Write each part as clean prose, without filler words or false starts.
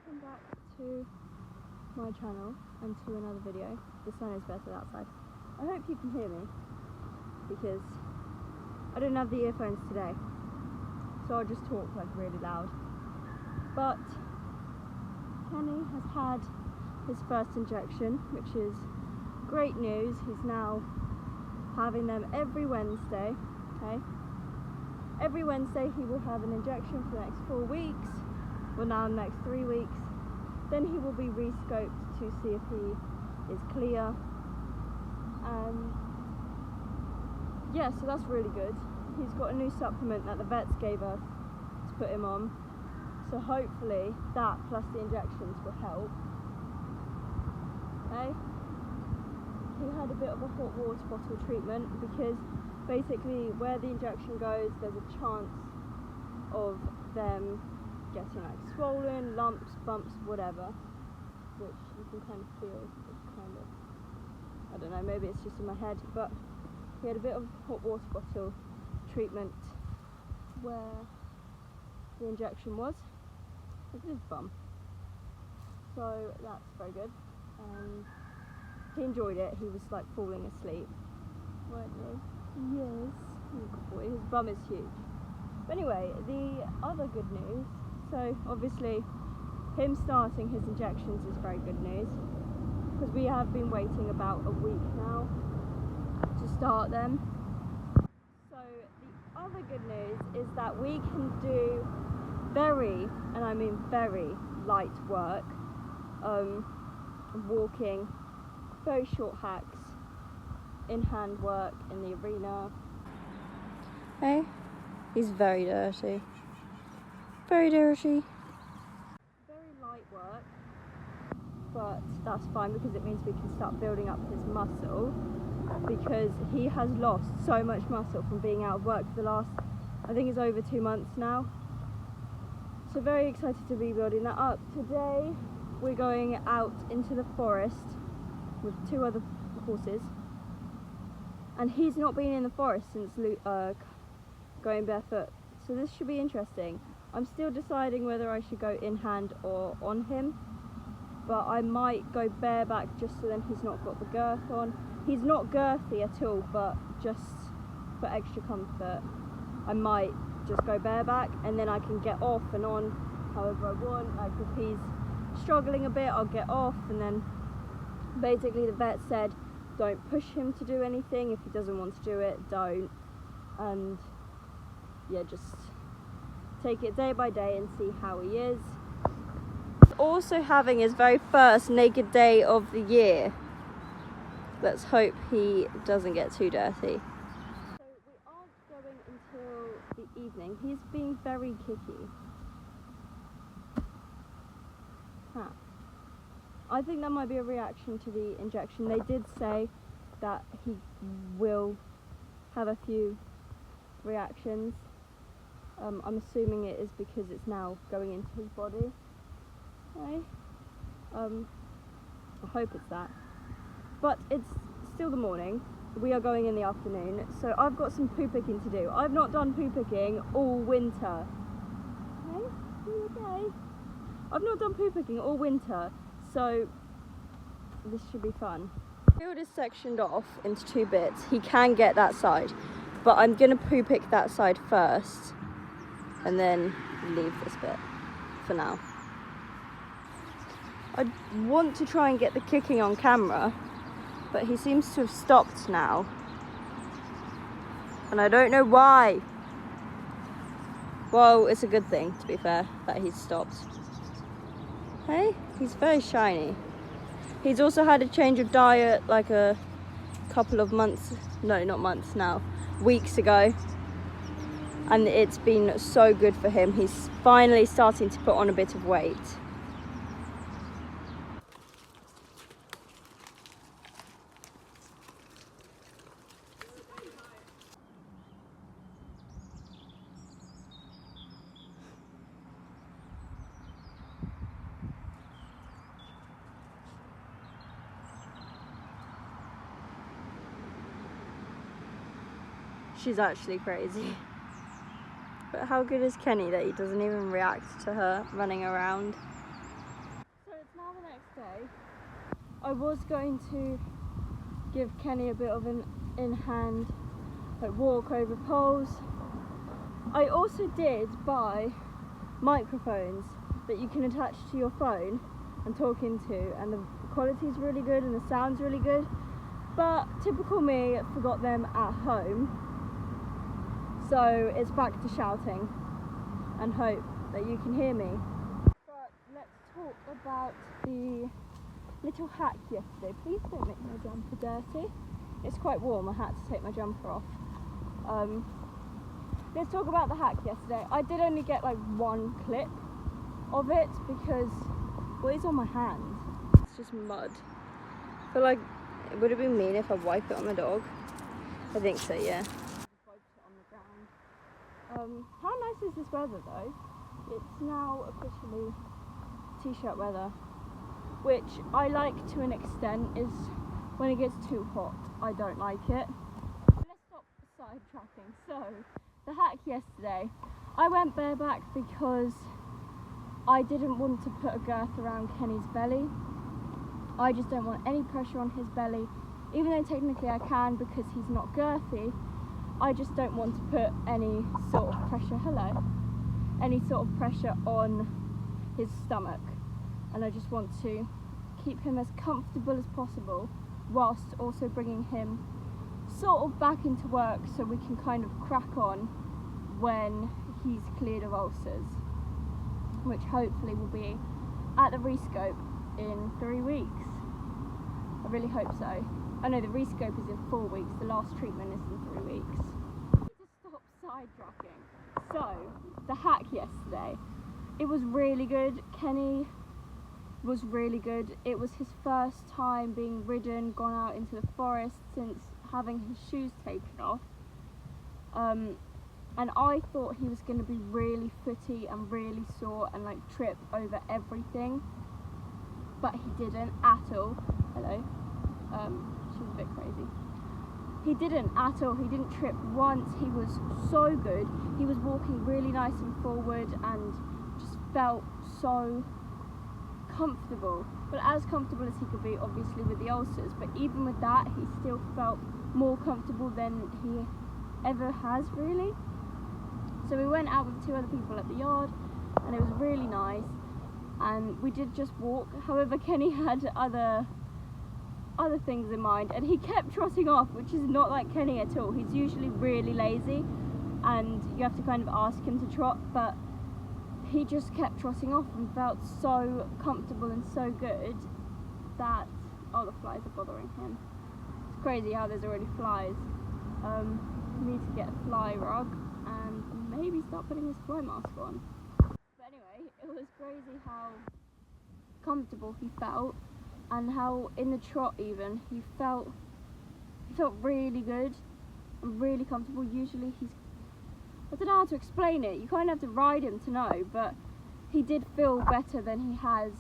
Welcome back to my channel and to another video. The sun is better outside. I hope you can hear me because I don't have the earphones today, so I'll just talk like really loud. But Kenny has had his first injection, which is great news. He's now having them every Wednesday. Okay, every Wednesday he will have an injection for the next 4 weeks. Well, now the next 3 weeks. Then he will be re-scoped to see if he is clear. Yeah, so that's really good. He's got a new supplement that the vets gave us to put him on. So hopefully that plus the injections will help. Okay. He had a bit of a hot water bottle treatment because basically where the injection goes, there's a chance of them getting like swollen, lumps, bumps, whatever, which you can kind of feel. It's kind of, I don't know, maybe it's just in my head, but he had a bit of hot water bottle treatment where the injection was. Look at his bum. So that's very good. He enjoyed it. He was like falling asleep, weren't you? Yes. Good boy. His bum is huge. But anyway, the other good news. So obviously him starting his injections is very good news because we have been waiting about a week now to start them. So the other good news is that we can do very, and I mean very, light work, walking, very short hacks, in-hand work in the arena. Hey, he's very dirty. Very dirty. Very light work, but that's fine because it means we can start building up his muscle, because he has lost so much muscle from being out of work for the last, I think it's over 2 months now. So very excited to be building that up. Today we're going out into the forest with 2 other horses, and he's not been in the forest since going barefoot, so this should be interesting. I'm still deciding whether I should go in hand or on him, but I might go bareback just so then he's not got the girth on. He's not girthy at all, but just for extra comfort I might just go bareback, and then I can get off and on however I want. Like if he's struggling a bit, I'll get off, and then basically the vet said don't push him to do anything. If he doesn't want to do it, don't, and yeah, just take it day by day and see how he is. Also having his very first naked day of the year. Let's hope he doesn't get too dirty. So we aren't going until the evening. He's being very kicky. Huh. I think that might be a reaction to the injection. They did say that he will have a few reactions. I'm assuming it is because it's now going into his body. Okay. I hope it's that. But it's still the morning. We are going in the afternoon, so I've got some poo picking to do. I've not done poo picking all winter. Okay? You okay? I've not done poo picking all winter, so this should be fun. The field is sectioned off into 2 bits. He can get that side, but I'm gonna poo pick that side first and then leave this bit for now. I want to try and get the kicking on camera, but he seems to have stopped now, and I don't know why. Well, it's a good thing, to be fair, that he's stopped. Hey, he's very shiny. He's also had a change of diet like a couple of months, no, not months now, weeks ago, and it's been so good for him. He's finally starting to put on a bit of weight. She's actually crazy. But how good is Kenny that he doesn't even react to her running around? day, I was going to give Kenny a bit of an in-hand walk over poles. I also did buy microphones that you can attach to your phone and talk into, and the quality is really good and the sound's really good, but typical me, forgot them at home, so it's back to shouting and hope that you can hear me. But let's talk about the little hack yesterday. Please don't make my jumper dirty. It's quite warm, I had to take my jumper off. Let's talk about the hack yesterday. I did only get like one clip of it because, well, it's on my hand. It's just mud. But like, would it be mean if I wipe it on the dog? I think so, yeah. Just wiped it on the ground. How nice is this weather though? It's now officially t-shirt weather, which I like to an extent. Is when it gets too hot, I don't like it. Let's stop sidetracking. So, the hack yesterday, I went bareback because I didn't want to put a girth around Kenny's belly. I just don't want any pressure on his belly, even though technically I can because he's not girthy. I just don't want to put any sort of pressure, any sort of pressure on his stomach. And I just want to keep him as comfortable as possible whilst also bringing him sort of back into work so we can kind of crack on when he's cleared of ulcers, which hopefully will be at the rescope in 3 weeks. I really hope so. I know the rescope is in 4 weeks, the last treatment is in 3 weeks. I need to stop sidetracking. So, the hack yesterday, it was really good. Kenny was really good. It was his first time being ridden, gone out into the forest since having his shoes taken off. And I thought he was going to be really footy and really sore and like trip over everything, but he didn't at all. Hello. She's a bit crazy. He didn't at all. He didn't trip once. He was so good. He was walking really nice and forward and just felt so comfortable. But as comfortable as he could be, obviously, with the ulcers. But even with that, he still felt more comfortable than he ever has, really. So we went out with 2 other people at the yard, and it was really nice. And we did just walk. However, Kenny had other things in mind, and he kept trotting off, which is not like Kenny at all. He's usually really lazy, and you have to kind of ask him to trot, but he just kept trotting off and felt so comfortable and so good that, oh, the flies are bothering him. It's crazy how there's already flies. Need to get a fly rug and maybe start putting his fly mask on. But anyway, it was crazy how comfortable he felt, and how in the trot even he felt really good and really comfortable. Usually I don't know how to explain it. You kind of have to ride him to know, but he did feel better than he has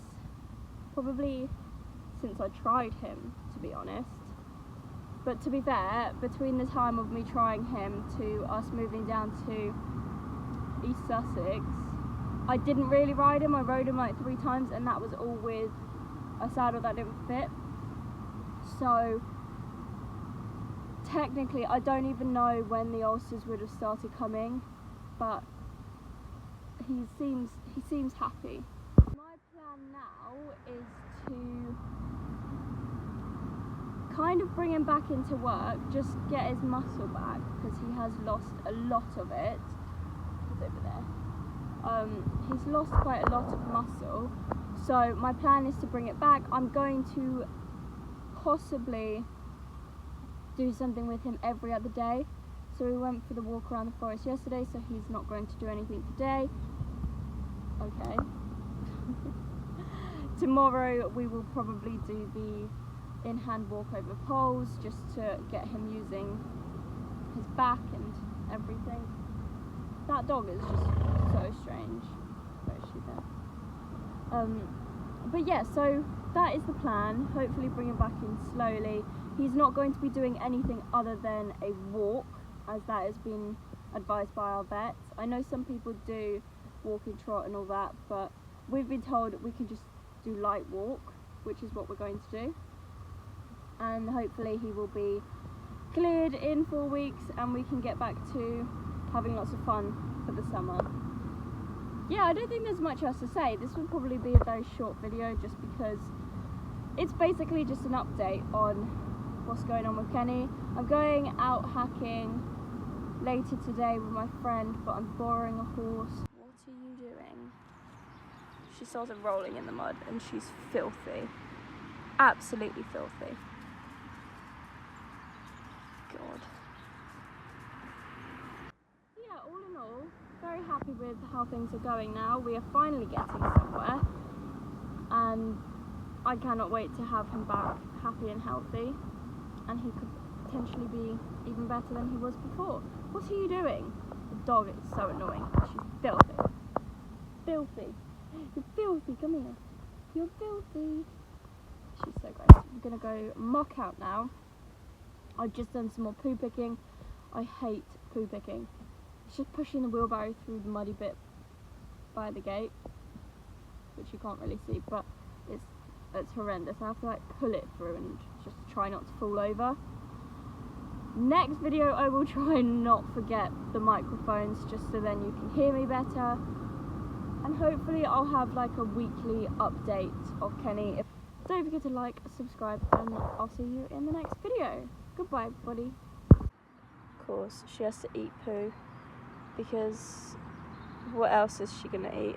probably since I tried him, to be honest. But to be fair, between the time of me trying him to us moving down to East Sussex, I didn't really ride him. I rode him like 3 times, and that was all with a saddle that didn't fit. So technically I don't even know when the ulcers would have started coming, but he seems happy. My plan now is to kind of bring him back into work, just get his muscle back, because he has lost a lot of it. He's over there. He's lost quite a lot of muscle, so my plan is to bring it back. I'm going to possibly do something with him every other day. So we went for the walk around the forest yesterday, so he's not going to do anything today. Okay. Tomorrow we will probably do the in-hand walk over poles, just to get him using his back and everything. That dog is just so strange. Where is she there? But yeah, so that is the plan. Hopefully bring him back in slowly. He's not going to be doing anything other than a walk, as that has been advised by our vets. I know some people do walk and trot and all that, but we've been told we can just do light walk. which is what we're going to do. And hopefully he will be cleared in 4 weeks and we can get back to having lots of fun for the summer. Yeah, I don't think there's much else to say. This will probably be a very short video just because it's basically just an update on what's going on with Kenny. I'm going out hacking later today with my friend, but I'm borrowing a horse. What are you doing? She started rolling in the mud and she's filthy. Absolutely filthy. God. Yeah, all in all, very happy with how things are going now. We are finally getting somewhere and I cannot wait to have him back happy and healthy, and he could potentially be even better than he was before. What are you doing? The dog is so annoying. She's filthy. Filthy. You're filthy, come here. You're filthy. She's so gross. I'm gonna go muck out now. I've just done some more poo picking. I hate poo picking. It's just pushing the wheelbarrow through the muddy bit by the gate, which you can't really see, but it's horrendous. I have to like pull it through and just try not to fall over. Next video I will try and not forget the microphones, just so then you can hear me better, and hopefully I'll have like a weekly update of Kenny. Don't forget to like, subscribe, and I'll see you in the next video. Goodbye everybody. Of course she has to eat poo, because what else is she gonna eat?